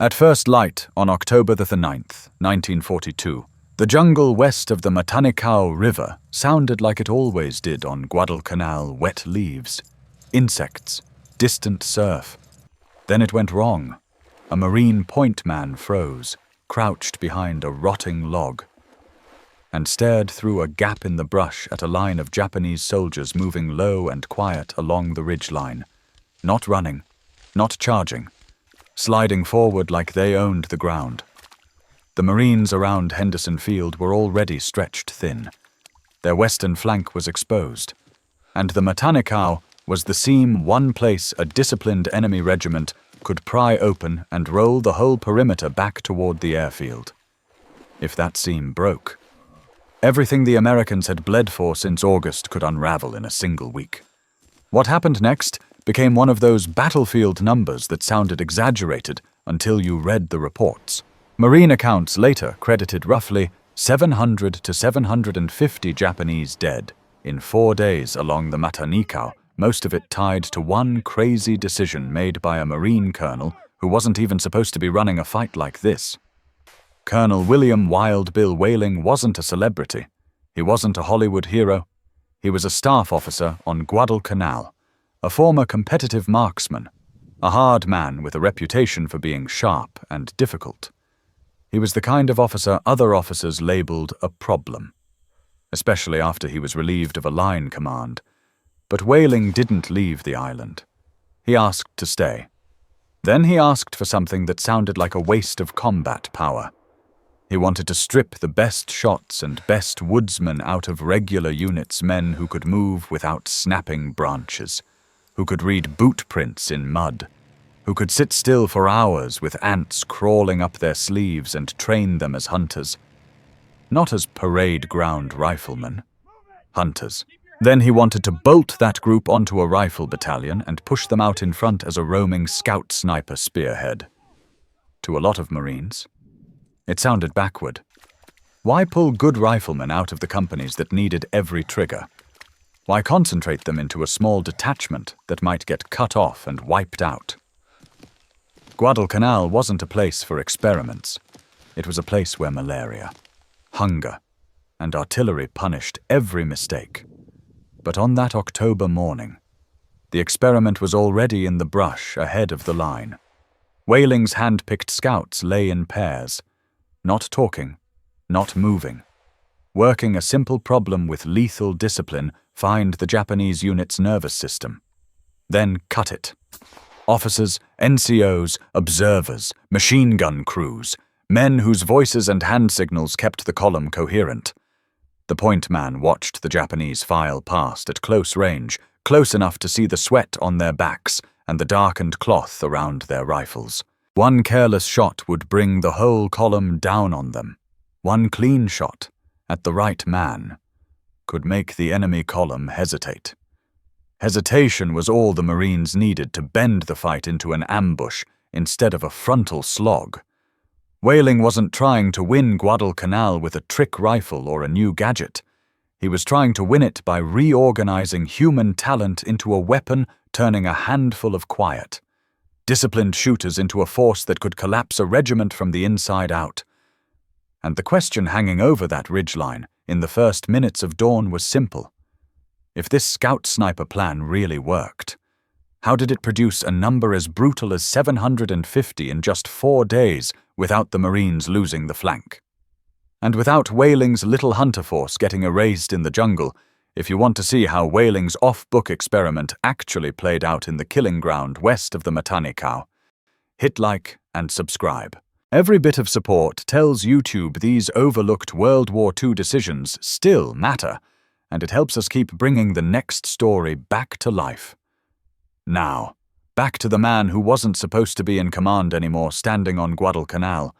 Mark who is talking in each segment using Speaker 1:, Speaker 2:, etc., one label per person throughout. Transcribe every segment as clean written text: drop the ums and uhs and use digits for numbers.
Speaker 1: At first light on October the 9th, 1942, the jungle west of the Matanikau River sounded like it always did on Guadalcanal wet leaves. Insects, distant surf. Then it went wrong. A Marine point man froze, crouched behind a rotting log, and stared through a gap in the brush at a line of Japanese soldiers moving low and quiet along the ridgeline. Not running, not charging, sliding forward like they owned the ground. The Marines around Henderson Field were already stretched thin. Their western flank was exposed, and the Matanikau was the one place a disciplined enemy regiment could pry open and roll the whole perimeter back toward the airfield. If that seam broke, everything the Americans had bled for since August could unravel in a single week. What happened next became one of those battlefield numbers that sounded exaggerated until you read the reports. Marine accounts later credited roughly 700 to 750 Japanese dead in 4 days along the Matanikau, most of it tied to one crazy decision made by a Marine colonel who wasn't even supposed to be running a fight like this. Colonel William Wild Bill Whaling wasn't a celebrity. He wasn't a Hollywood hero. He was a staff officer on Guadalcanal, a former competitive marksman, a hard man with a reputation for being sharp and difficult. He was the kind of officer other officers labeled a problem, especially after he was relieved of a line command. But Whaling didn't leave the island. He asked to stay. Then he asked for something that sounded like a waste of combat power. He wanted to strip the best shots and best woodsmen out of regular units, men who could move without snapping branches, who could read boot prints in mud, who could sit still for hours with ants crawling up their sleeves and train them as hunters. Not as parade ground riflemen, hunters. Then he wanted to bolt that group onto a rifle battalion and push them out in front as a roaming scout sniper spearhead. To a lot of Marines, it sounded backward. Why pull good riflemen out of the companies that needed every trigger? Why concentrate them into a small detachment that might get cut off and wiped out? Guadalcanal wasn't a place for experiments. It was a place where malaria, hunger, and artillery punished every mistake. But on that October morning, the experiment was already in the brush ahead of the line. Whaling's hand-picked scouts lay in pairs, not talking, not moving, working a simple problem with lethal discipline: find the Japanese unit's nervous system, then cut it. Officers, NCOs, observers, machine gun crews, men whose voices and hand signals kept the column coherent. The point man watched the Japanese file past at close range, close enough to see the sweat on their backs and the darkened cloth around their rifles. One careless shot would bring the whole column down on them. One clean shot, at the right man, could make the enemy column hesitate. Hesitation was all the Marines needed to bend the fight into an ambush instead of a frontal slog. Whaling wasn't trying to win Guadalcanal with a trick rifle or a new gadget. He was trying to win it by reorganizing human talent into a weapon, turning a handful of quiet, disciplined shooters into a force that could collapse a regiment from the inside out. And the question hanging over that ridgeline in the first minutes of dawn was simple. If this scout sniper plan really worked, how did it produce a number as brutal as 750 in just 4 days without the Marines losing the flank? And without Whaling's little hunter force getting erased in the jungle, if you want to see how Whaling's off-book experiment actually played out in the killing ground west of the Matanikau, hit like and subscribe. Every bit of support tells YouTube these overlooked World War II decisions still matter, and it helps us keep bringing the next story back to life. Now, back to the man who wasn't supposed to be in command anymore, standing on Guadalcanal,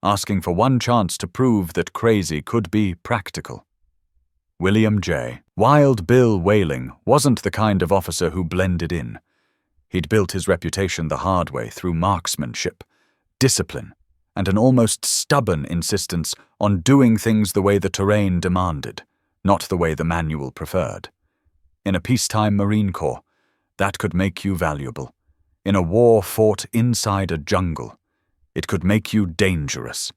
Speaker 1: asking for one chance to prove that crazy could be practical. William J. Wild Bill Whaling wasn't the kind of officer who blended in. He'd built his reputation the hard way through marksmanship, discipline, and an almost stubborn insistence on doing things the way the terrain demanded, not the way the manual preferred. In a peacetime Marine Corps, that could make you valuable. In a war fought inside a jungle, It could make you dangerous.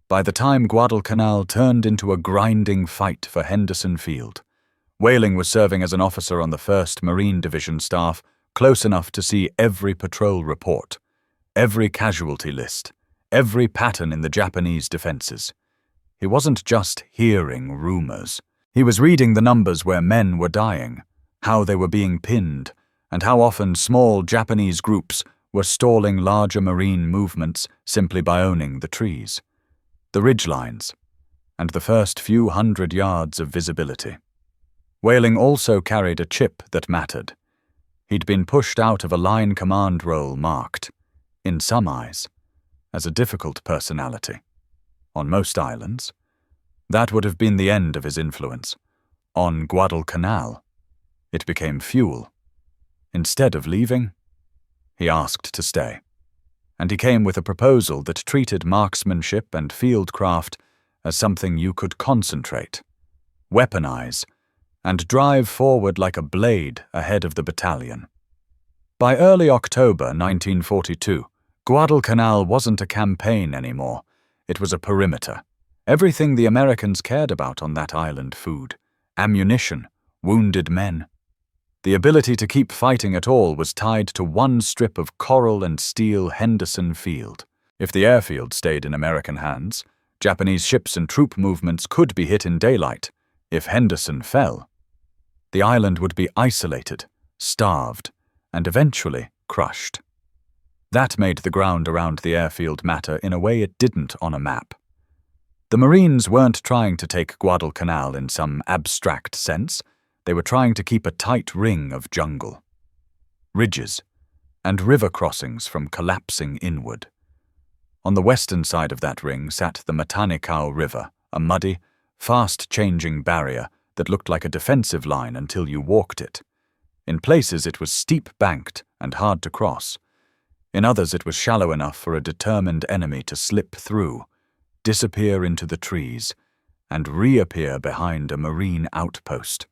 Speaker 1: By the time Guadalcanal turned into a grinding fight for Henderson Field, Whaling was serving as an officer on the 1st Marine Division staff, close enough to see every patrol report, every casualty list, every pattern in the Japanese defenses. He wasn't just hearing rumors. He was reading the numbers where men were dying, how they were being pinned, and how often small Japanese groups were stalling larger Marine movements simply by owning the trees, the ridgelines, and the first few hundred yards of visibility. Whaling also carried a chip that mattered. He'd been pushed out of a line command role marked, in some eyes, as a difficult personality. On most islands, that would have been the end of his influence. On Guadalcanal, it became fuel. Instead of leaving, he asked to stay. And he came with a proposal that treated marksmanship and fieldcraft as something you could concentrate, weaponize, and drive forward like a blade ahead of the battalion. By early October 1942, Guadalcanal wasn't a campaign anymore. It was a perimeter. Everything the Americans cared about on that island: food, ammunition, wounded men. The ability to keep fighting at all was tied to one strip of coral and steel Henderson Field. If the airfield stayed in American hands, Japanese ships and troop movements could be hit in daylight. If Henderson fell, the island would be isolated, starved, and eventually crushed. That made the ground around the airfield matter in a way it didn't on a map. The Marines weren't trying to take Guadalcanal in some abstract sense. They were trying to keep a tight ring of jungle, ridges, and river crossings from collapsing inward. On the western side of that ring sat the Matanikau River, a muddy, fast-changing barrier that looked like a defensive line until you walked it. In places it was steep-banked and hard to cross. In others it was shallow enough for a determined enemy to slip through, disappear into the trees, and reappear behind a Marine outpost.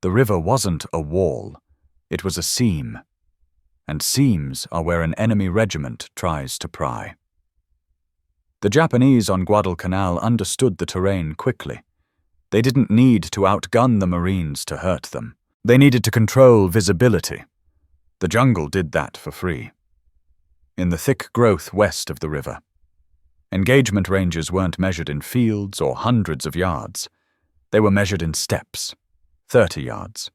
Speaker 1: The river wasn't a wall, it was a seam, and seams are where an enemy regiment tries to pry. The Japanese on Guadalcanal understood the terrain quickly. They didn't need to outgun the Marines to hurt them. They needed to control visibility. The jungle did that for free. In the thick growth west of the river, engagement ranges weren't measured in fields or hundreds of yards. They were measured in steps, 30 yards,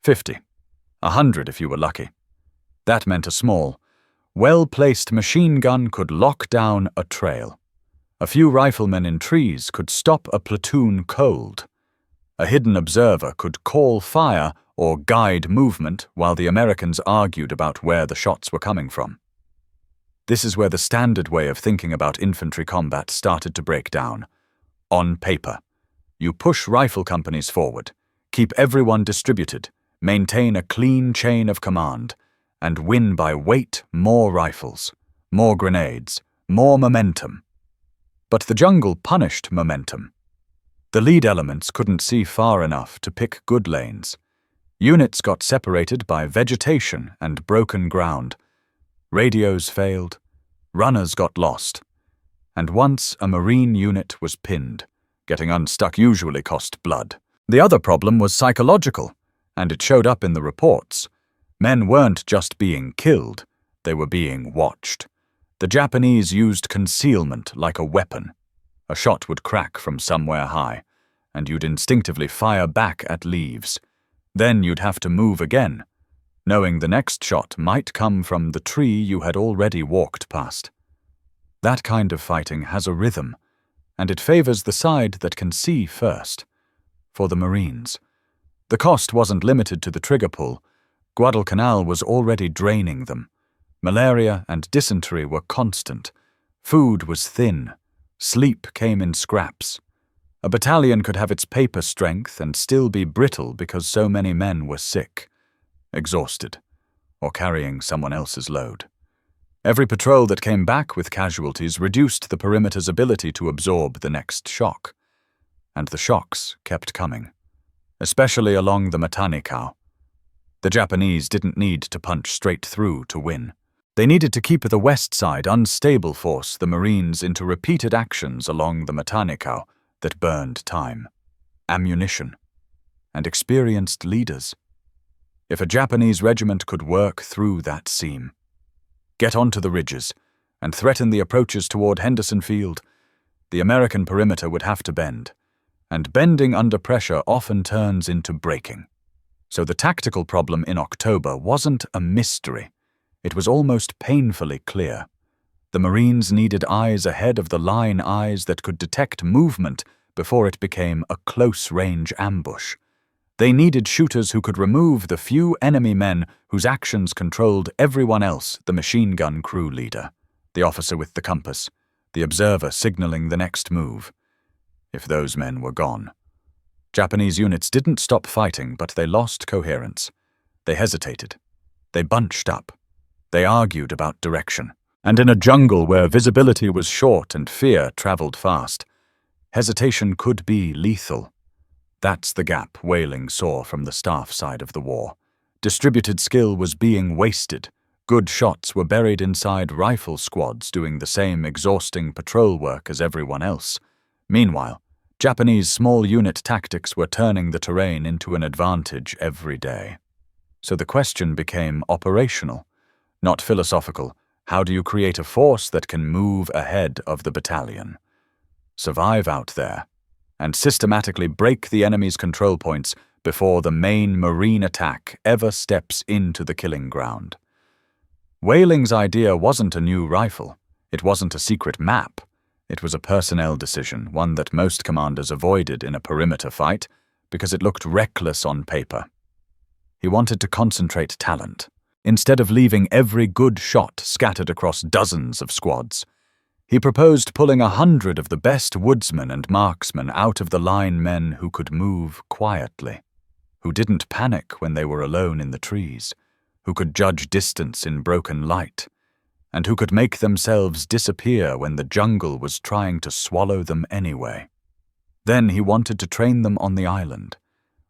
Speaker 1: 50, 100 if you were lucky. That meant a small, well-placed machine gun could lock down a trail. A few riflemen in trees could stop a platoon cold. A hidden observer could call fire or guide movement while the Americans argued about where the shots were coming from. This is where the standard way of thinking about infantry combat started to break down. On paper, you push rifle companies forward, keep everyone distributed, maintain a clean chain of command, and win by weight more rifles, more grenades, more momentum. But the jungle punished momentum. The lead elements couldn't see far enough to pick good lanes. Units got separated by vegetation and broken ground. Radios failed, runners got lost, and once a Marine unit was pinned, getting unstuck usually cost blood. The other problem was psychological, and it showed up in the reports. Men weren't just being killed, they were being watched. The Japanese used concealment like a weapon. A shot would crack from somewhere high, and you'd instinctively fire back at leaves. Then you'd have to move again, knowing the next shot might come from the tree you had already walked past. That kind of fighting has a rhythm, and it favors the side that can see first. For the Marines, the cost wasn't limited to the trigger pull. Guadalcanal was already draining them. Malaria and dysentery were constant. Food was thin. Sleep came in scraps. A battalion could have its paper strength and still be brittle because so many men were sick, exhausted, or carrying someone else's load. Every patrol that came back with casualties reduced the perimeter's ability to absorb the next shock. And the shocks kept coming, especially along the Matanikau. The Japanese didn't need to punch straight through to win. They needed to keep the west side unstable, force the Marines into repeated actions along the Matanikau that burned time, ammunition, and experienced leaders. If a Japanese regiment could work through that seam, get onto the ridges, and threaten the approaches toward Henderson Field, the American perimeter would have to bend, and bending under pressure often turns into breaking. So the tactical problem in October wasn't a mystery. It was almost painfully clear. The Marines needed eyes ahead of the line, eyes that could detect movement before it became a close-range ambush. They needed shooters who could remove the few enemy men whose actions controlled everyone else, the machine gun crew leader, the officer with the compass, the observer signaling the next move. If those men were gone. Japanese units didn't stop fighting, but they lost coherence. They hesitated. They bunched up. They argued about direction. And in a jungle where visibility was short and fear traveled fast, hesitation could be lethal. That's the gap Whaling saw from the staff side of the war. Distributed skill was being wasted. Good shots were buried inside rifle squads doing the same exhausting patrol work as everyone else. Meanwhile, Japanese small unit tactics were turning the terrain into an advantage every day. So the question became operational, not philosophical. How do you create a force that can move ahead of the battalion, survive out there, and systematically break the enemy's control points before the main Marine attack ever steps into the killing ground? Whaling's idea wasn't a new rifle. It wasn't a secret map. It was a personnel decision, one that most commanders avoided in a perimeter fight because it looked reckless on paper. He wanted to concentrate talent. Instead of leaving every good shot scattered across dozens of squads, he proposed pulling 100 of the best woodsmen and marksmen out of the line, men who could move quietly, who didn't panic when they were alone in the trees, who could judge distance in broken light, and who could make themselves disappear when the jungle was trying to swallow them anyway. Then he wanted to train them on the island,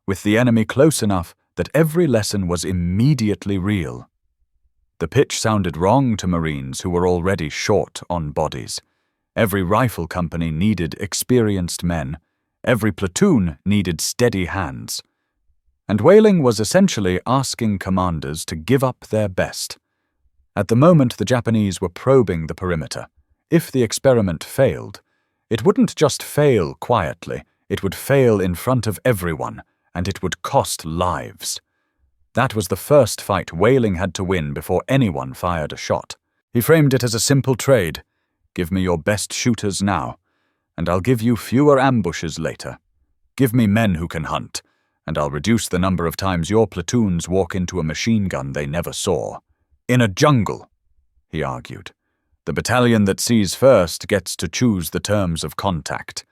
Speaker 1: with the enemy close enough that every lesson was immediately real. The pitch sounded wrong to Marines who were already short on bodies. Every rifle company needed experienced men. Every platoon needed steady hands. And Whaling was essentially asking commanders to give up their best. At the moment, the Japanese were probing the perimeter. If the experiment failed, it wouldn't just fail quietly, it would fail in front of everyone, and it would cost lives. That was the first fight Whaling had to win before anyone fired a shot. He framed it as a simple trade. Give me your best shooters now, and I'll give you fewer ambushes later. Give me men who can hunt, and I'll reduce the number of times your platoons walk into a machine gun they never saw. In a jungle, he argued, the battalion that sees first gets to choose the terms of contact.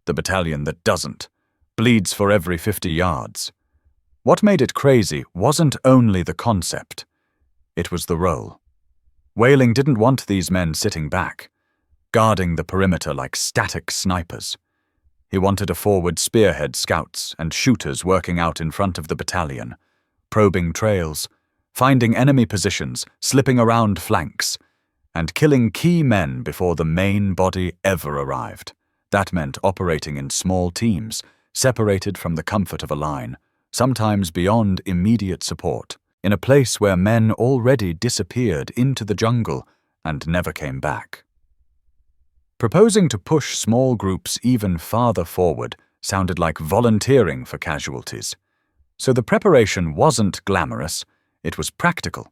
Speaker 1: The battalion that doesn't bleeds for every 50 yards. What made it crazy wasn't only the concept. It was the role. Whaling didn't want these men sitting back, guarding the perimeter like static snipers. He wanted a forward spearhead scouts and shooters working out in front of the battalion, probing trails, finding enemy positions, slipping around flanks, and killing key men before the main body ever arrived. That meant operating in small teams, separated from the comfort of a line, sometimes beyond immediate support, in a place where men already disappeared into the jungle and never came back. Proposing to push small groups even farther forward sounded like volunteering for casualties. So the preparation wasn't glamorous, it was practical,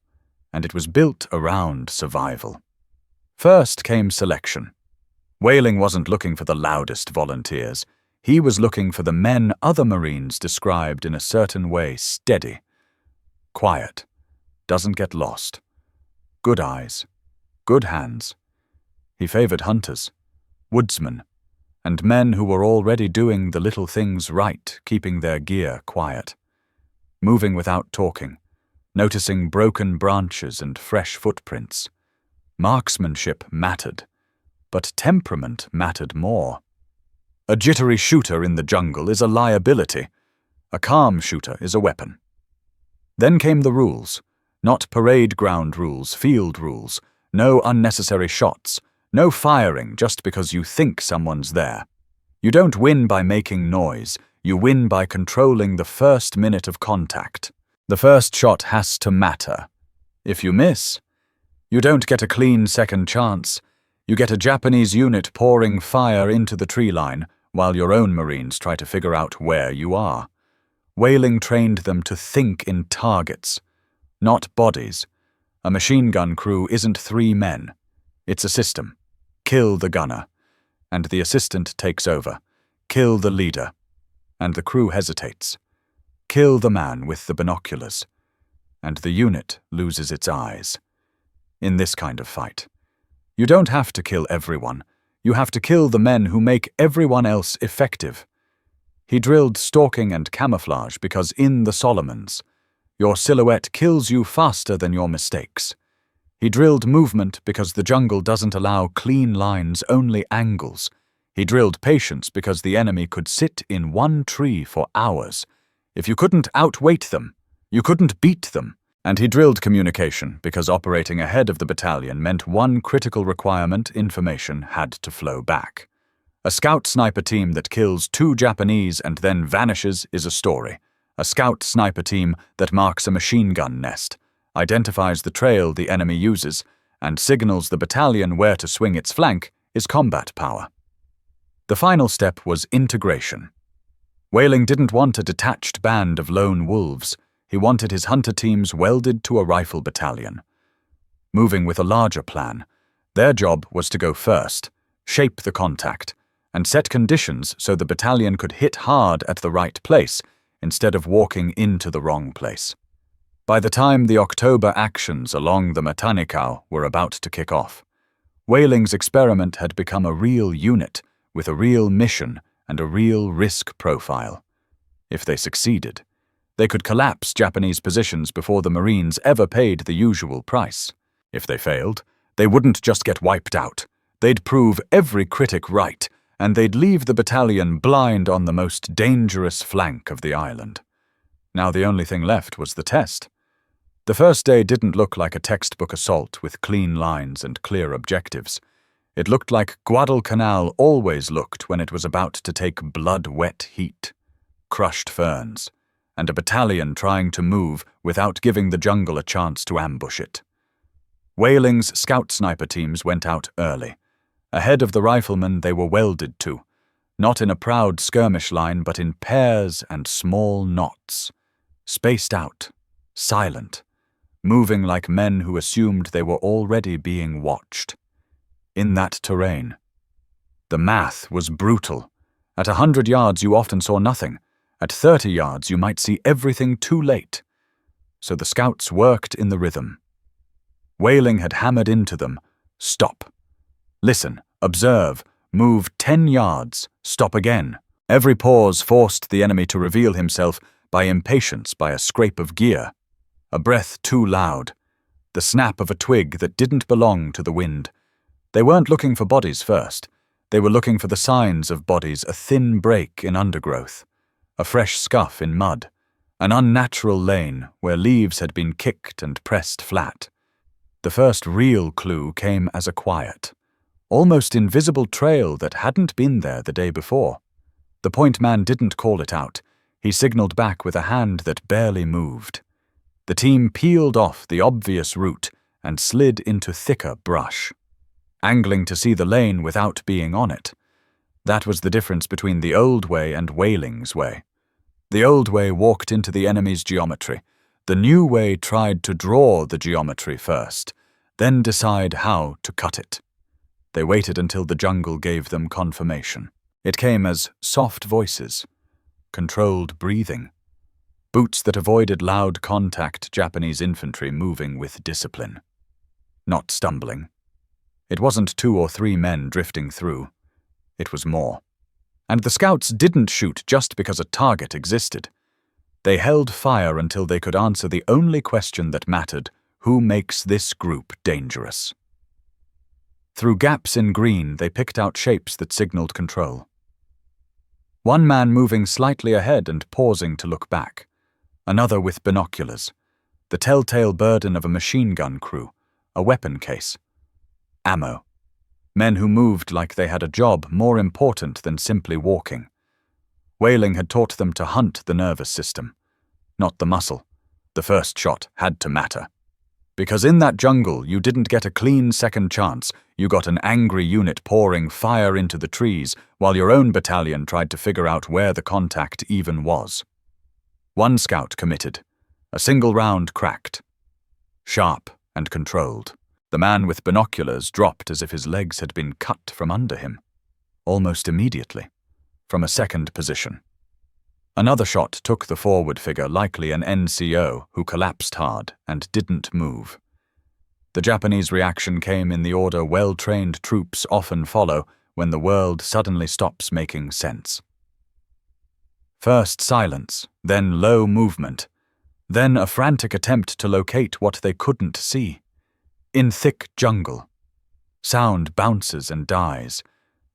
Speaker 1: and it was built around survival. First came selection. Whaling wasn't looking for the loudest volunteers. He was looking for the men other Marines described in a certain way: steady, quiet, doesn't get lost, good eyes, good hands. He favored hunters, woodsmen, and men who were already doing the little things right, keeping their gear quiet, moving without talking, noticing broken branches and fresh footprints. Marksmanship mattered, but temperament mattered more. A jittery shooter in the jungle is a liability. A calm shooter is a weapon. Then came the rules. Not parade ground rules, field rules. No unnecessary shots. No firing just because you think someone's there. You don't win by making noise. You win by controlling the first minute of contact. The first shot has to matter. If you miss, you don't get a clean second chance. You get a Japanese unit pouring fire into the tree line while your own Marines try to figure out where you are. Whaling trained them to think in targets, not bodies. A machine gun crew isn't 3 men. It's a system. Kill the gunner, and the assistant takes over. Kill the leader, and the crew hesitates. Kill the man with the binoculars, and the unit loses its eyes. In this kind of fight, you don't have to kill everyone. You have to kill the men who make everyone else effective. He drilled stalking and camouflage because in the Solomons, your silhouette kills you faster than your mistakes. He drilled movement because the jungle doesn't allow clean lines, only angles. He drilled patience because the enemy could sit in one tree for hours. If you couldn't outweight them, you couldn't beat them. And he drilled communication because operating ahead of the battalion meant one critical requirement: information had to flow back. A scout sniper team that kills 2 Japanese and then vanishes is a story. A scout sniper team that marks a machine gun nest, identifies the trail the enemy uses, and signals the battalion where to swing its flank is combat power. The final step was integration. Whaling didn't want a detached band of lone wolves. He wanted his hunter teams welded to a rifle battalion. Moving with a larger plan, their job was to go first, shape the contact, and set conditions so the battalion could hit hard at the right place instead of walking into the wrong place. By the time the October actions along the Matanikau were about to kick off, Whaling's experiment had become a real unit with a real mission and a real risk profile. If they succeeded, they could collapse Japanese positions before the Marines ever paid the usual price. If they failed, they wouldn't just get wiped out. They'd prove every critic right, and they'd leave the battalion blind on the most dangerous flank of the island. Now the only thing left was the test. The first day didn't look like a textbook assault with clean lines and clear objectives. It looked like Guadalcanal always looked when it was about to take blood-wet heat. Crushed ferns, and a battalion trying to move without giving the jungle a chance to ambush it. Whaling's scout sniper teams went out early. Ahead of the riflemen they were welded to, not in a proud skirmish line but in pairs and small knots, spaced out, silent, moving like men who assumed they were already being watched. In that terrain, the math was brutal. At 100 yards you often saw nothing. At 30 yards you might see everything too late. So the scouts worked in the rhythm. Whaling had hammered into them, stop. Listen, observe, move 10 yards, stop again. Every pause forced the enemy to reveal himself by impatience, by a scrape of gear, a breath too loud, the snap of a twig that didn't belong to the wind. They weren't looking for bodies first. They were looking for the signs of bodies: a thin break in undergrowth, a fresh scuff in mud, an unnatural lane where leaves had been kicked and pressed flat. The first real clue came as a quiet, almost invisible trail that hadn't been there the day before. The point man didn't call it out. He signaled back with a hand that barely moved. The team peeled off the obvious route and slid into thicker brush, angling to see the lane without being on it. That was the difference between the old way and Whaling's way. The old way walked into the enemy's geometry. The new way tried to draw the geometry first, then decide how to cut it. They waited until the jungle gave them confirmation. It came as soft voices, controlled breathing, boots that avoided loud contact, Japanese infantry moving with discipline, not stumbling. It wasn't 2 or 3 men drifting through. It was more. And the scouts didn't shoot just because a target existed. They held fire until they could answer the only question that mattered: who makes this group dangerous? Through gaps in green, they picked out shapes that signaled control. One man moving slightly ahead and pausing to look back. Another with binoculars. the telltale burden of a machine gun crew, a weapon case, ammo. Men who moved like they had a job more important than simply walking. Whaling had taught them to hunt the nervous system, not the muscle. The first shot had to matter. Because in that jungle, you didn't get a clean second chance. You got an angry unit pouring fire into the trees while your own battalion tried to figure out where the contact even was. One scout committed. A single round cracked. Sharp and controlled. The man with binoculars dropped as if his legs had been cut from under him. Almost immediately. From a second position. Another shot took the forward figure, likely an NCO, who collapsed hard and didn't move. The Japanese reaction came in the order well-trained troops often follow when the world suddenly stops making sense. First silence, then low movement, then a frantic attempt to locate what they couldn't see. In thick jungle. Sound bounces and dies.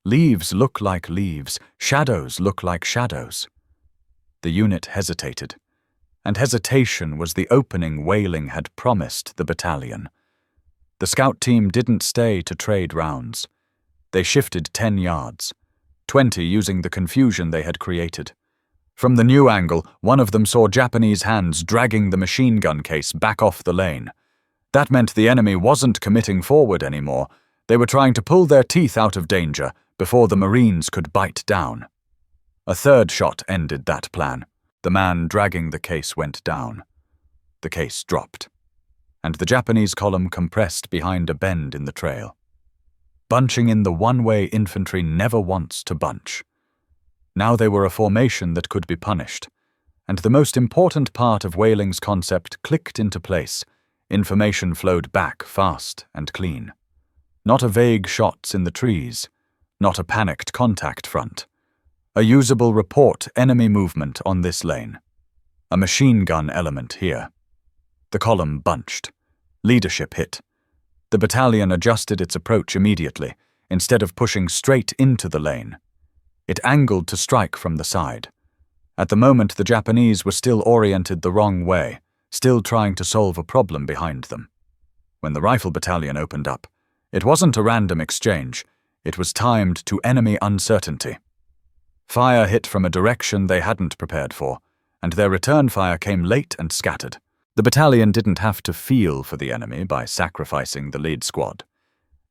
Speaker 1: Leaves look like leaves, shadows look like shadows. The unit hesitated, and hesitation was the opening Whaling had promised the battalion. The scout team didn't stay to trade rounds. They shifted 10 yards, 20 using the confusion they had created. From the new angle, one of them saw Japanese hands dragging the machine gun case back off the lane. That meant the enemy wasn't committing forward anymore. They were trying to pull their teeth out of danger before the Marines could bite down. A third shot ended that plan. The man dragging the case went down. The case dropped, and the Japanese column compressed behind a bend in the trail. Bunching in the one-way infantry never wants to bunch. Now they were a formation that could be punished, and the most important part of Whaling's concept clicked into place. Information flowed back fast and clean. Not a vague shots in the trees, not a panicked contact front. A usable report enemy movement on this lane. A machine gun element here. The column bunched. Leadership hit. The battalion adjusted its approach immediately, instead of pushing straight into the lane. It angled to strike from the side. At the moment, the Japanese were still oriented the wrong way, still trying to solve a problem behind them. When the rifle battalion opened up, it wasn't a random exchange. It was timed to enemy uncertainty. Fire hit from a direction they hadn't prepared for, and their return fire came late and scattered. The battalion didn't have to feel for the enemy by sacrificing the lead squad.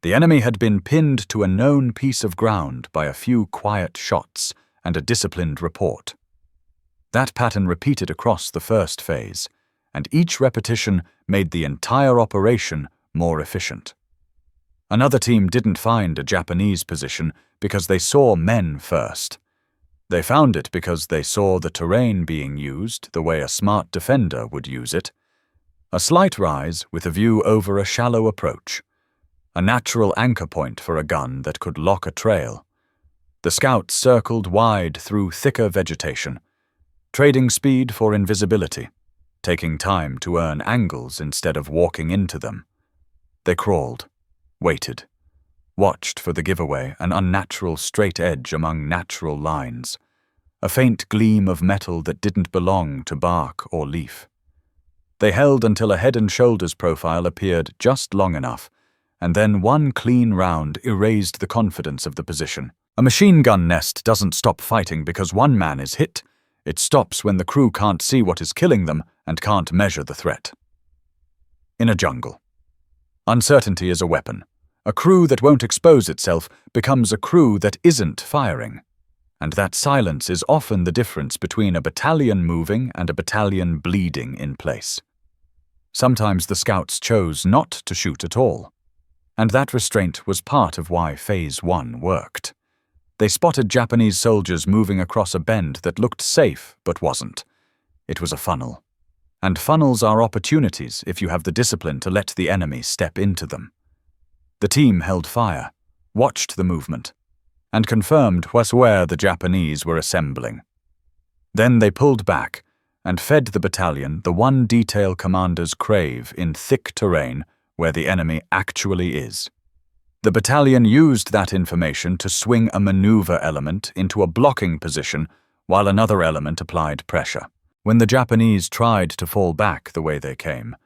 Speaker 1: The enemy had been pinned to a known piece of ground by a few quiet shots and a disciplined report. That pattern repeated across the first phase, and each repetition made the entire operation more efficient. Another team didn't find a Japanese position because they saw men first. They found it because they saw the terrain being used the way a smart defender would use it. A slight rise with a view over a shallow approach. A natural anchor point for a gun that could lock a trail. The scouts circled wide through thicker vegetation, trading speed for invisibility, taking time to earn angles instead of walking into them. They crawled, waited, watched for the giveaway, an unnatural straight edge among natural lines, a faint gleam of metal that didn't belong to bark or leaf. They held until a head and shoulders profile appeared just long enough, and then one clean round erased the confidence of the position. A machine gun nest doesn't stop fighting because one man is hit. It stops when the crew can't see what is killing them and can't measure the threat. In a jungle. Uncertainty is a weapon. A crew that won't expose itself becomes a crew that isn't firing. And that silence is often the difference between a battalion moving and a battalion bleeding in place. Sometimes the scouts chose not to shoot at all. And that restraint was part of why Phase 1 worked. They spotted Japanese soldiers moving across a bend that looked safe but wasn't. It was a funnel. And funnels are opportunities if you have the discipline to let the enemy step into them. The team held fire, watched the movement, and confirmed where the Japanese were assembling. Then they pulled back and fed the battalion the one detail commanders crave in thick terrain where the enemy actually is. The battalion used that information to swing a maneuver element into a blocking position while another element applied pressure. When the Japanese tried to fall back the way they came,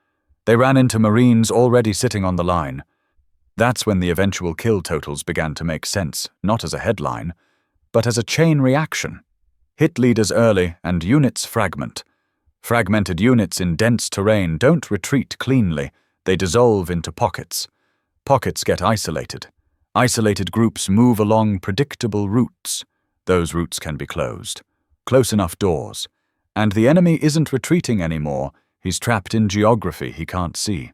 Speaker 1: they ran into Marines already sitting on the line. That's when the eventual kill totals began to make sense, not as a headline, but as a chain reaction. Hit leaders early and units fragment. Fragmented units in dense terrain don't retreat cleanly, they dissolve into pockets. Pockets get isolated. Isolated groups move along predictable routes. Those routes can be closed. Close enough doors. And the enemy isn't retreating anymore, he's trapped in geography he can't see.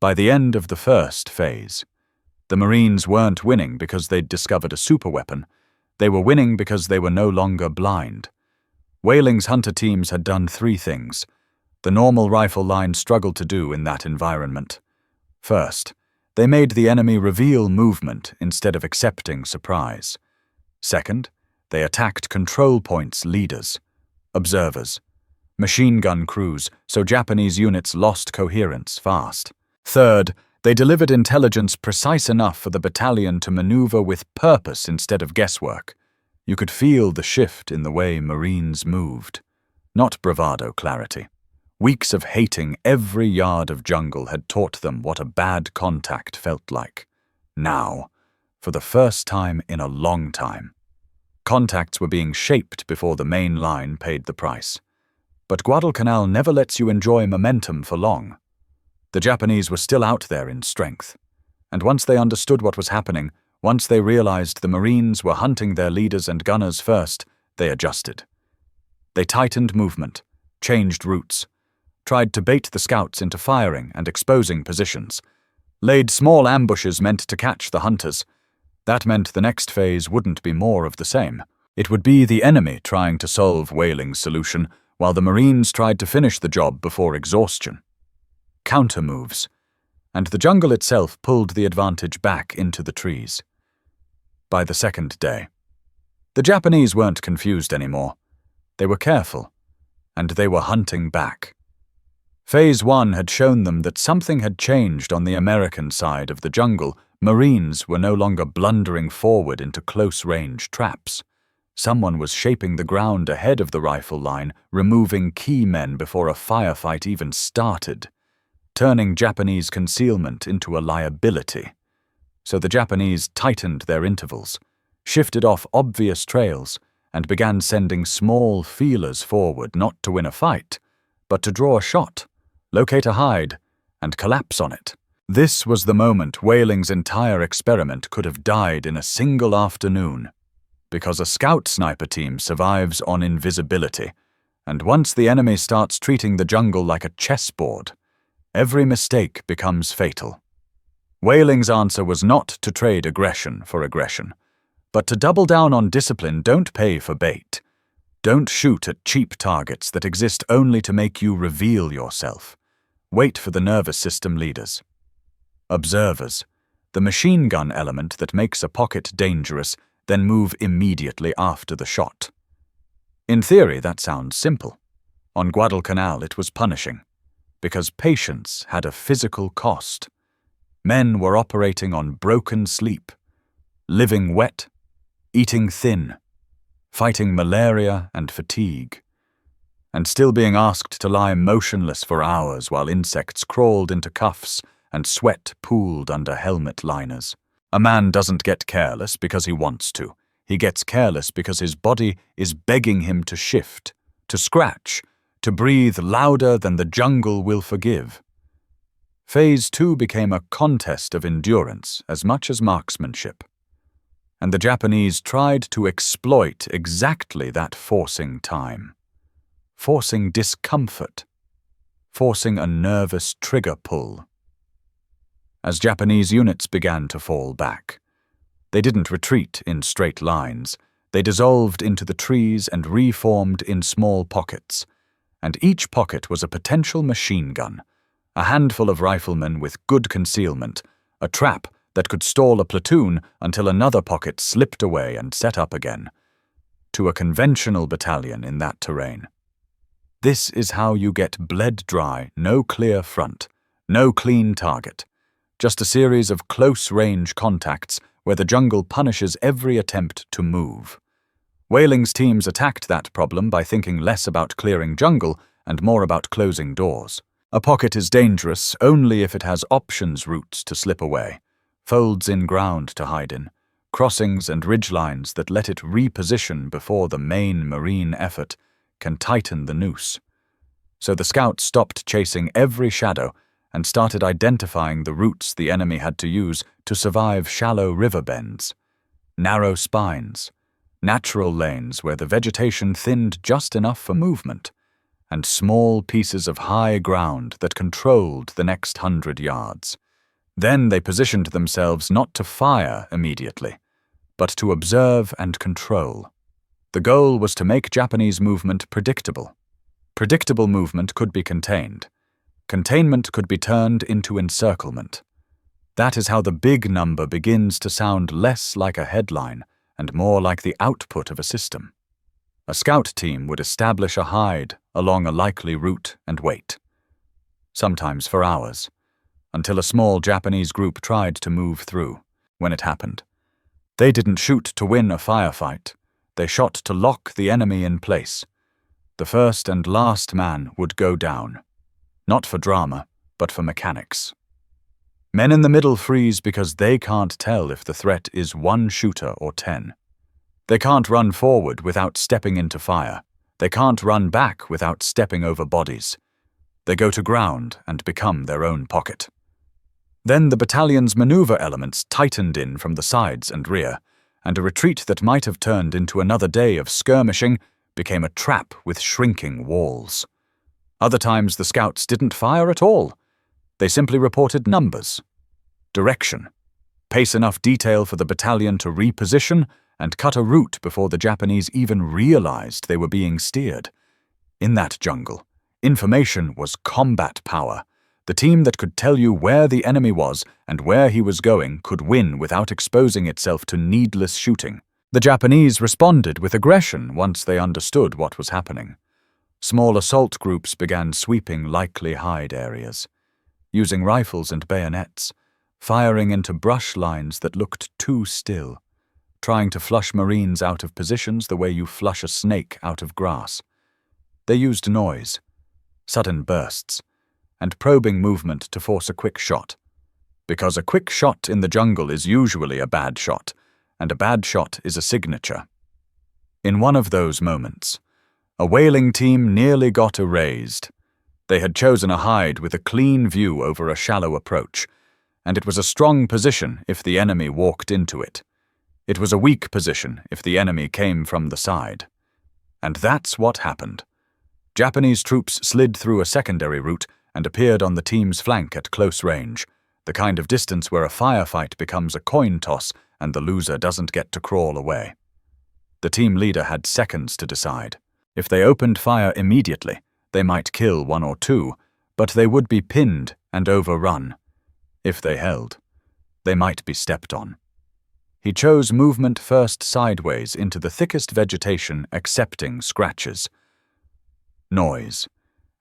Speaker 1: By the end of the first phase, the Marines weren't winning because they'd discovered a superweapon. They were winning because they were no longer blind. Whaling's hunter teams had done three things the normal rifle line struggled to do in that environment. First, they made the enemy reveal movement instead of accepting surprise. Second, they attacked control points leaders, observers, machine gun crews, so Japanese units lost coherence fast. Third, they delivered intelligence precise enough for the battalion to maneuver with purpose instead of guesswork. You could feel the shift in the way Marines moved. Not bravado clarity. Weeks of hating every yard of jungle had taught them what a bad contact felt like. Now, for the first time in a long time, contacts were being shaped before the main line paid the price. But Guadalcanal never lets you enjoy momentum for long. The Japanese were still out there in strength. And once they understood what was happening, once they realized the Marines were hunting their leaders and gunners first, they adjusted. They tightened movement, changed routes, tried to bait the scouts into firing and exposing positions, laid small ambushes meant to catch the hunters. That meant the next phase wouldn't be more of the same. It would be the enemy trying to solve Whaling's solution, while the Marines tried to finish the job before exhaustion. Counter-moves, and the jungle itself pulled the advantage back into the trees. By the second day, the Japanese weren't confused anymore. They were careful, and they were hunting back. Phase 1 had shown them that something had changed on the American side of the jungle. Marines were no longer blundering forward into close-range traps. Someone was shaping the ground ahead of the rifle line, removing key men before a firefight even started, turning Japanese concealment into a liability. So the Japanese tightened their intervals, shifted off obvious trails, and began sending small feelers forward not to win a fight, but to draw a shot, locate a hide, and collapse on it. This was the moment Whaling's entire experiment could have died in a single afternoon, because a scout sniper team survives on invisibility, and once the enemy starts treating the jungle like a chessboard, every mistake becomes fatal. Whaling's answer was not to trade aggression for aggression, but to double down on discipline. Don't pay for bait. Don't shoot at cheap targets that exist only to make you reveal yourself. Wait for the nervous system leaders. Observers, the machine gun element that makes a pocket dangerous, then move immediately after the shot. In theory, that sounds simple. On Guadalcanal, it was punishing, because patience had a physical cost. Men were operating on broken sleep, living wet, eating thin, fighting malaria and fatigue, and still being asked to lie motionless for hours while insects crawled into cuffs and sweat pooled under helmet liners. A man doesn't get careless because he wants to. He gets careless because his body is begging him to shift, to scratch, to breathe louder than the jungle will forgive. Phase 2 became a contest of endurance as much as marksmanship. And the Japanese tried to exploit exactly that forcing time. Forcing discomfort. Forcing a nervous trigger pull. As Japanese units began to fall back, they didn't retreat in straight lines. They dissolved into the trees and reformed in small pockets. And each pocket was a potential machine gun, a handful of riflemen with good concealment, a trap that could stall a platoon until another pocket slipped away and set up again, to a conventional battalion in that terrain. This is how you get bled dry, no clear front, no clean target, just a series of close-range contacts where the jungle punishes every attempt to move. Whaling's teams attacked that problem by thinking less about clearing jungle and more about closing doors. A pocket is dangerous only if it has options routes to slip away, folds in ground to hide in, crossings and ridgelines that let it reposition before the main marine effort can tighten the noose. So the scouts stopped chasing every shadow and started identifying the routes the enemy had to use to survive shallow river bends, narrow spines, natural lanes where the vegetation thinned just enough for movement, and small pieces of high ground that controlled the next 100 yards. Then they positioned themselves not to fire immediately, but to observe and control. The goal was to make Japanese movement predictable. Predictable movement could be contained. Containment could be turned into encirclement. That is how the big number begins to sound less like a headline and more like the output of a system. A scout team would establish a hide along a likely route and wait, sometimes for hours, until a small Japanese group tried to move through. When it happened, they didn't shoot to win a firefight. They shot to lock the enemy in place. The first and last man would go down, not for drama, but for mechanics. Men in the middle freeze because they can't tell if the threat is 1 shooter or 10. They can't run forward without stepping into fire. They can't run back without stepping over bodies. They go to ground and become their own pocket. Then the battalion's maneuver elements tightened in from the sides and rear, and a retreat that might have turned into another day of skirmishing became a trap with shrinking walls. Other times the scouts didn't fire at all. They simply reported numbers, direction, pace enough detail for the battalion to reposition and cut a route before the Japanese even realized they were being steered. In that jungle, information was combat power. The team that could tell you where the enemy was and where he was going could win without exposing itself to needless shooting. The Japanese responded with aggression once they understood what was happening. Small assault groups began sweeping likely hide areas, using rifles and bayonets, firing into brush lines that looked too still, trying to flush Marines out of positions the way you flush a snake out of grass. They used noise, sudden bursts, and probing movement to force a quick shot, because a quick shot in the jungle is usually a bad shot, and a bad shot is a signature. In one of those moments, a whaling team nearly got erased. They had chosen a hide with a clean view over a shallow approach, and it was a strong position if the enemy walked into it. It was a weak position if the enemy came from the side. And that's what happened. Japanese troops slid through a secondary route and appeared on the team's flank at close range, the kind of distance where a firefight becomes a coin toss and the loser doesn't get to crawl away. The team leader had seconds to decide. If they opened fire immediately, they might kill 1 or 2, but they would be pinned and overrun. If they held, they might be stepped on. He chose movement first sideways into the thickest vegetation, accepting scratches, noise,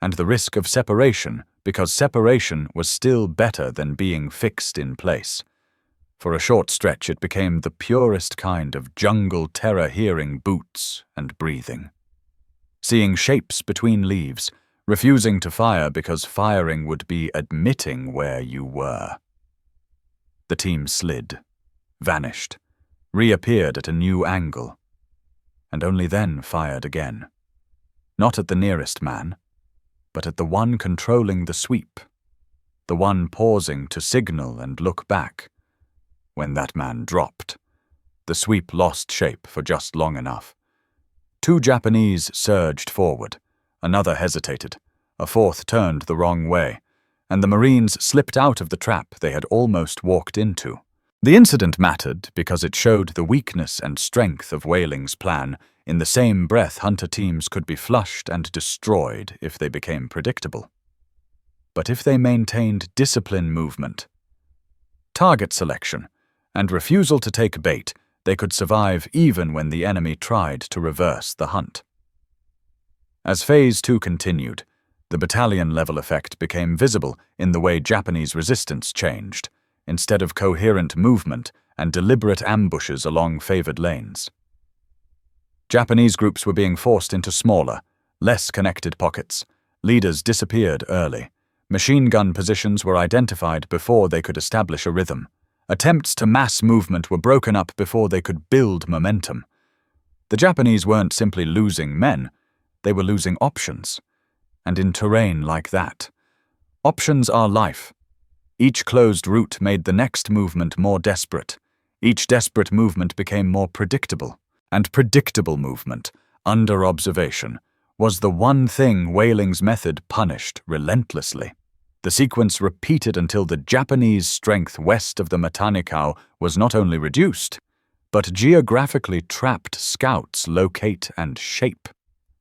Speaker 1: and the risk of separation, because separation was still better than being fixed in place. For a short stretch it became the purest kind of jungle terror, hearing boots and breathing. Seeing shapes between leaves, refusing to fire because firing would be admitting where you were. The team slid, vanished, reappeared at a new angle, and only then fired again. Not at the nearest man, but at the one controlling the sweep, the one pausing to signal and look back. When that man dropped, the sweep lost shape for just long enough. 2 Japanese surged forward, another hesitated, a fourth turned the wrong way, and the Marines slipped out of the trap they had almost walked into. The incident mattered because it showed the weakness and strength of Whaling's plan. In the same breath, hunter teams could be flushed and destroyed if they became predictable. But if they maintained discipline movement, target selection, and refusal to take bait, they could survive even when the enemy tried to reverse the hunt. As Phase 2 continued, the battalion-level effect became visible in the way Japanese resistance changed, instead of coherent movement and deliberate ambushes along favored lanes. Japanese groups were being forced into smaller, less connected pockets. Leaders disappeared early. Machine gun positions were identified before they could establish a rhythm. Attempts to mass movement were broken up before they could build momentum. The Japanese weren't simply losing men, they were losing options. And in terrain like that, options are life. Each closed route made the next movement more desperate. Each desperate movement became more predictable. And predictable movement, under observation, was the one thing Whaling's method punished relentlessly. The sequence repeated until the Japanese strength west of the Matanikau was not only reduced, but geographically trapped scouts locate and shape.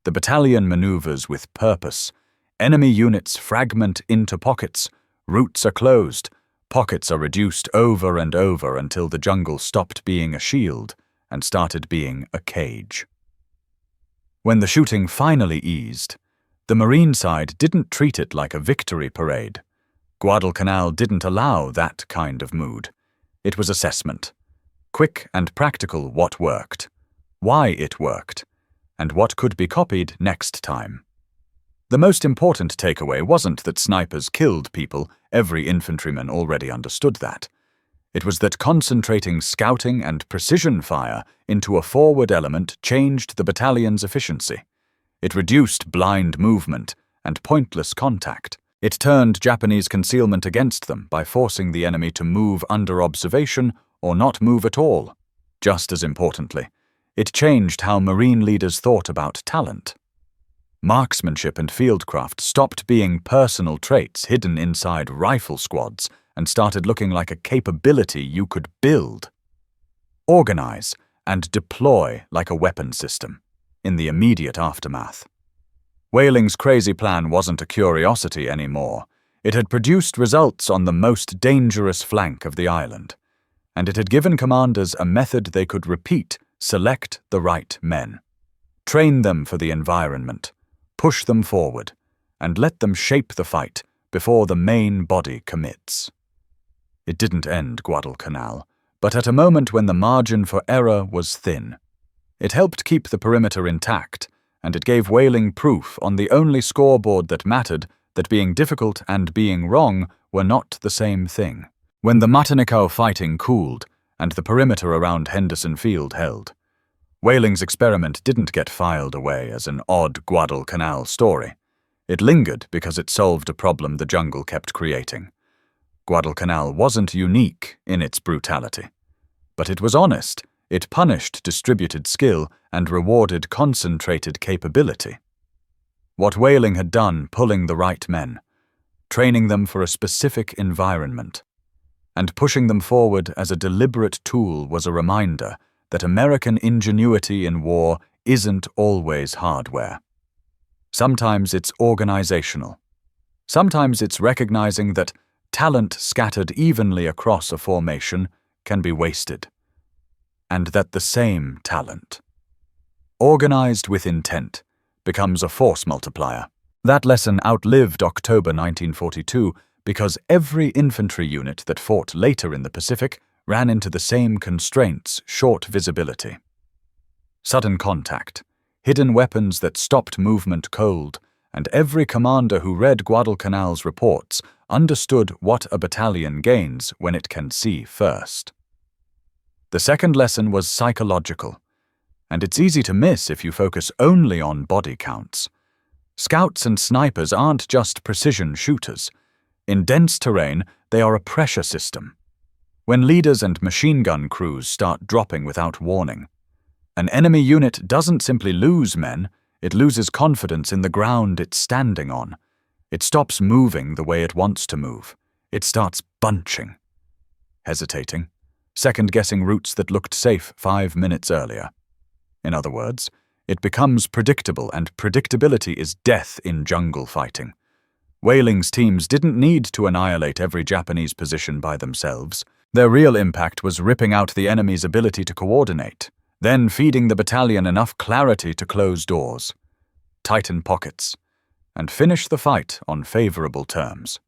Speaker 1: The battalion maneuvers with purpose. Enemy units fragment into pockets. Routes are closed. Pockets are reduced over and over until the jungle stopped being a shield and started being a cage. When the shooting finally eased, the Marine side didn't treat it like a victory parade. Guadalcanal didn't allow that kind of mood. It was assessment. Quick and practical what worked, why it worked, and what could be copied next time. The most important takeaway wasn't that snipers killed people. Every infantryman already understood that. It was that concentrating scouting and precision fire into a forward element changed the battalion's efficiency. It reduced blind movement and pointless contact. It turned Japanese concealment against them by forcing the enemy to move under observation or not move at all. Just as importantly, it changed how Marine leaders thought about talent. Marksmanship and fieldcraft stopped being personal traits hidden inside rifle squads and started looking like a capability you could build, organize, and deploy like a weapon system in the immediate aftermath. Whaling's crazy plan wasn't a curiosity anymore. It had produced results on the most dangerous flank of the island, and it had given commanders a method they could repeat: select the right men, train them for the environment, push them forward, and let them shape the fight before the main body commits. It didn't end Guadalcanal, but at a moment when the margin for error was thin. It helped keep the perimeter intact, and it gave Whaling proof on the only scoreboard that mattered that being difficult and being wrong were not the same thing. When the Matanikau fighting cooled and the perimeter around Henderson Field held, Whaling's experiment didn't get filed away as an odd Guadalcanal story. It lingered because it solved a problem the jungle kept creating. Guadalcanal wasn't unique in its brutality, but it was honest. It punished distributed skill and rewarded concentrated capability. What Whaling had done, pulling the right men, training them for a specific environment, and pushing them forward as a deliberate tool, was a reminder that American ingenuity in war isn't always hardware. Sometimes it's organizational. Sometimes it's recognizing that talent scattered evenly across a formation can be wasted, and that the same talent, organized with intent, becomes a force multiplier. That lesson outlived October 1942 because every infantry unit that fought later in the Pacific ran into the same constraints: short visibility, sudden contact, hidden weapons that stopped movement cold, and every commander who read Guadalcanal's reports understood what a battalion gains when it can see first. The second lesson was psychological, and it's easy to miss if you focus only on body counts. Scouts and snipers aren't just precision shooters. In dense terrain, they are a pressure system. When leaders and machine gun crews start dropping without warning, an enemy unit doesn't simply lose men, it loses confidence in the ground it's standing on. It stops moving the way it wants to move. It starts bunching, hesitating, second-guessing routes that looked safe 5 minutes earlier. In other words, it becomes predictable, and predictability is death in jungle fighting. Whaling's teams didn't need to annihilate every Japanese position by themselves. Their real impact was ripping out the enemy's ability to coordinate, then feeding the battalion enough clarity to close doors, tighten pockets, and finish the fight on favorable terms.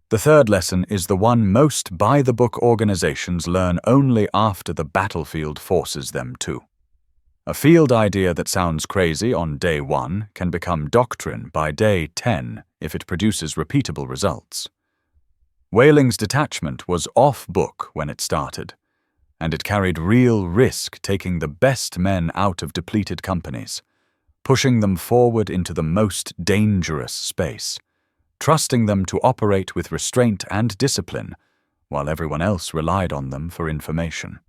Speaker 1: The third lesson is the one most by-the-book organizations learn only after the battlefield forces them to. A field idea that sounds crazy on day 1 can become doctrine by day 10 if it produces repeatable results. Whaling's detachment was off-book when it started, and it carried real risk taking the best men out of depleted companies, pushing them forward into the most dangerous space, trusting them to operate with restraint and discipline while everyone else relied on them for information.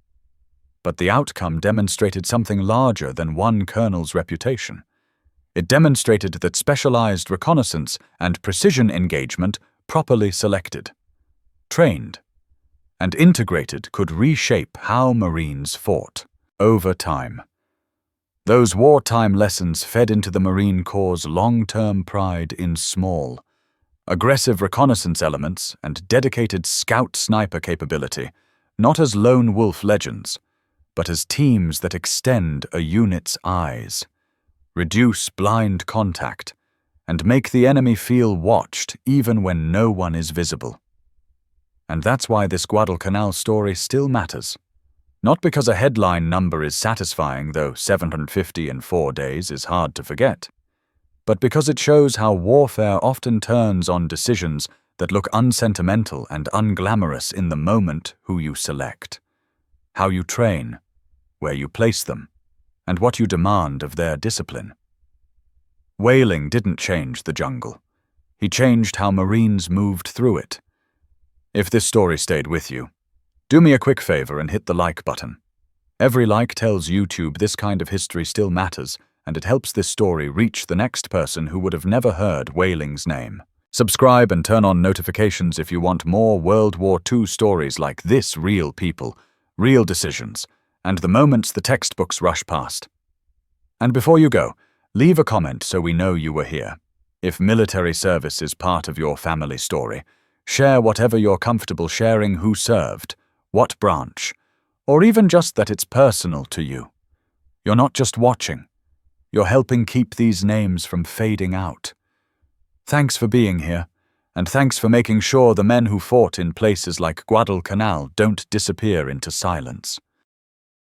Speaker 1: But the outcome demonstrated something larger than one colonel's reputation. It demonstrated that specialized reconnaissance and precision engagement, properly selected, trained, and integrated, could reshape how Marines fought over time. Those wartime lessons fed into the Marine Corps' long-term pride in small, aggressive reconnaissance elements and dedicated scout sniper capability, not as lone wolf legends, but as teams that extend a unit's eyes, reduce blind contact, and make the enemy feel watched even when no one is visible. And that's why this Guadalcanal story still matters. Not because a headline number is satisfying, though 750 in 4 days is hard to forget, but because it shows how warfare often turns on decisions that look unsentimental and unglamorous in the moment: who you select, how you train, where you place them, and what you demand of their discipline. Whaling didn't change the jungle. He changed how Marines moved through it. If this story stayed with you, do me a quick favor and hit the like button. Every like tells YouTube this kind of history still matters, and it helps this story reach the next person who would have never heard Whaling's name. Subscribe and turn on notifications if you want more World War II stories like this: real people, real decisions, and the moments the textbooks rush past. And before you go, leave a comment so we know you were here. If military service is part of your family story, share whatever you're comfortable sharing: who served, what branch, or even just that it's personal to you. You're not just watching. You're helping keep these names from fading out. Thanks for being here, and thanks for making sure the men who fought in places like Guadalcanal don't disappear into silence.